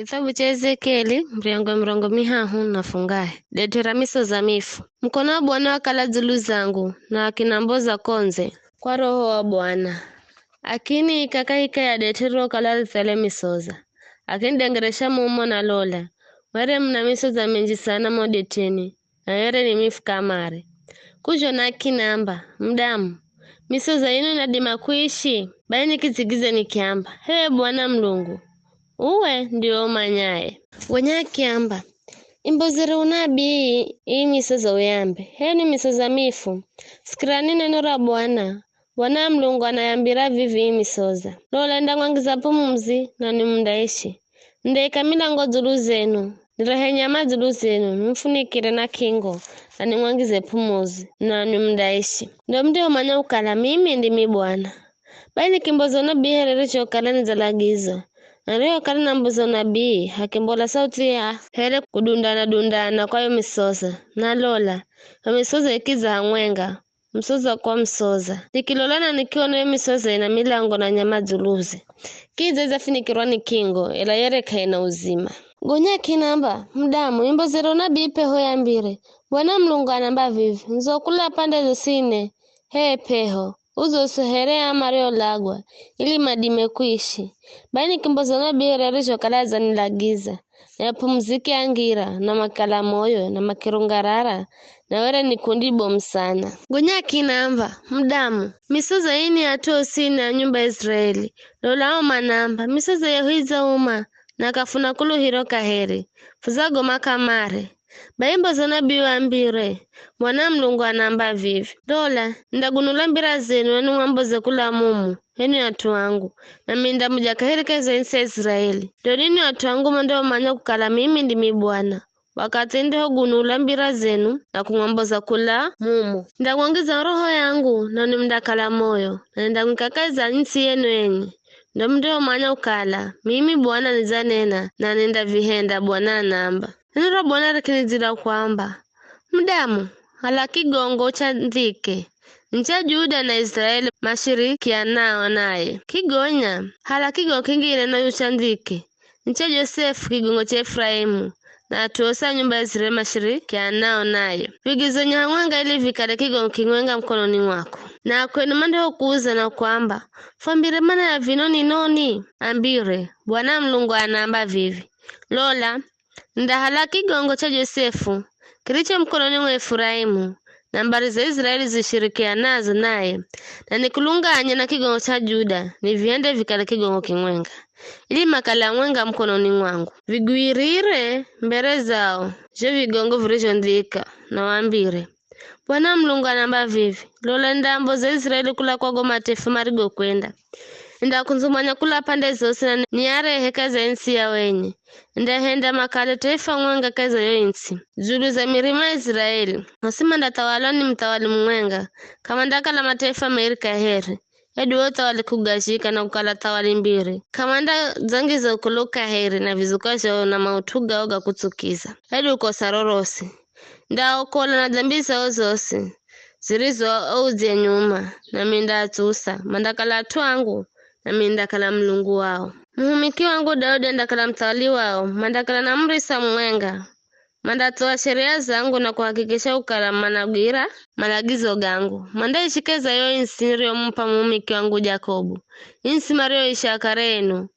Kitabu cha Ezekieli mrongo mihahu nafungahe detera misoza mifu mkono wa Bwana wakala zulu zangu na akinamboza konze kwa roho wa Bwana akini ikakaika ya detero kala zale misoza akindengeresha mumo na lola were mna misoza mingi sana modeteni na yere ni mifu kamare kujo na kinamba mdamu misoza ino nadima kuishi baini kizigize nikiamba he Bwana Mlungu uwe ndio manyaye wenya kiamba imbozere unabii hii misoza uyambe heni misoza mifu sikirani neno la Bwana Mlungu anayambira vivi hii misoza lola ndangwangiza pumzi na nimundaishi ndeka milango zulu zenu nirehenya zulu zenu mfunikire na kingo na nimwangize pumuzi na nimundaishi ndio manya ukala mimi ndimi Bwana bali kimbozo nabii herere chokala nizalagizo Nariyo kali na mbuzo nabii hakimbola sauti ya hele kudundana kwayo misoza na lola na misoza ikiza hamwenga msoza kwa msoza nikilolana nikiona yo misoza ina milango na nyama zuluzi kiza izafinikirwa ni kingo ila yere kaina uzima gonya kinamba mdamu imbozero nabii peho ya mbire Bwana Mlungu anamba vivi nzokula pande zosine he peho uzo suherea mario lagwa ili madime kuishi bani kimbozo na bihererisho kalaza nilagiza na pumziki angira na makala moyo na makirungarara na were nikundibo msana gonya kinamba mdamu misoza ini ato sini ya nyumba Israeli lolao manamba misoza yahuiza uma na kafuna kulu hiro kaheri fuzago makamare Baimbo zona biwa mbire Bwana Mlungu anamba vivi dola ndagunula mbira zenu wenu mwamboze kula mumu heni watu wangu na minda mujakahirikeza insi ya Israeli donini watu wangu mwendo manya kukala mimi ndimi Bwana wakati ndio gunula mbira zenu na kumwamboza kula mumu ndangwangiza roho yangu na nimndakala moyo na ndangikakaiza insi yenu enyi ndio manya ukala mimi Bwana nizanena na nenda vihenda Bwana anamba Nero Bwana rikinizira kwamba mdamu hala kigongo cha ndhike ncha Juda na Israeli mashirikianao naye kigonya hala kigongo kingine na yucha ndhike ncha Josefu kigongo cha Efraimu na atuosa nyumba ya Israeli mashirikianao naye vigizo nyang'wanga ili vikale kigongo king'wenga mkononi mwako na kwenu mande ukuuza na kwamba fambire mana ya vinoni noni ambire Bwana Mlungu anamba vivi lola ndahala kigongo cha Josefu kilicho mkononi mwa Efraimu na mbari za Israeli zishirikianazo naye na nikulunganya na kigongo cha Juda ni viende vikale kigongo king'wenga ili makala mwenga mkononi mwangu vigwirire mbere zao je vigongo vilivyondika na wambire Bwana Mlungu anamba vivi lola ndambo za Israeli kula kwago matefu marigo kwenda ndakunzumanya kula pande zose na niare heka za insi ya wenye ndahenda makale taifa mwenga kaza yo insi zulu za mirima Israeli nasima ndatawalani mtawali mwenga kama ndakala mataifa merika heri edu wote walikugashika na kukala tawali mbiri kamanda zangi za ukuluka heri na vizukasho na mautuga oga kutsukiza edu ukosarorosi ndaokola na dambisa ozosi zirizo ouze nyuma na minda atusa mandakala twangu na mindakala Mlungu wao muhumiki wangu Daudi ndakala mtawali wao mandakala na mrisa mwenga mandatoa sheria zangu na kuhakikisha ukala managira malagizo gangu mandaishikeza yo insi mpa muhumiki wangu Jakobu insi mario ishakarenu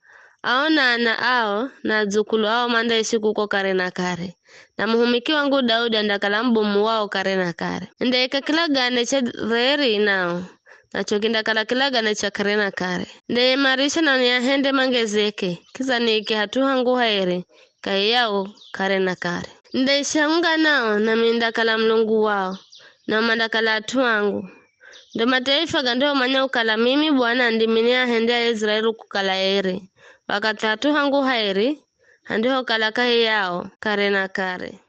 aona na ao na zukulu ao mandaishi kuko kare na kare na muhumiki wangu Daudi ndakala mbomu wao kare na kare ndaika kila gane cha reri nao nacho kindakala kilaga na chakare na kare ndeye marisha na niyahende mangezeke kiza niki hatuhangu haere kayao kare na kare ndaishaunga nao na mindakala Mlungu wao na mandakala atuangu ndo mataifa gandeo manya ukala mimi Bwana ndimini ahende ya Israeli kukala ere wakati hatuhangu haere handiho kala yao kare na kare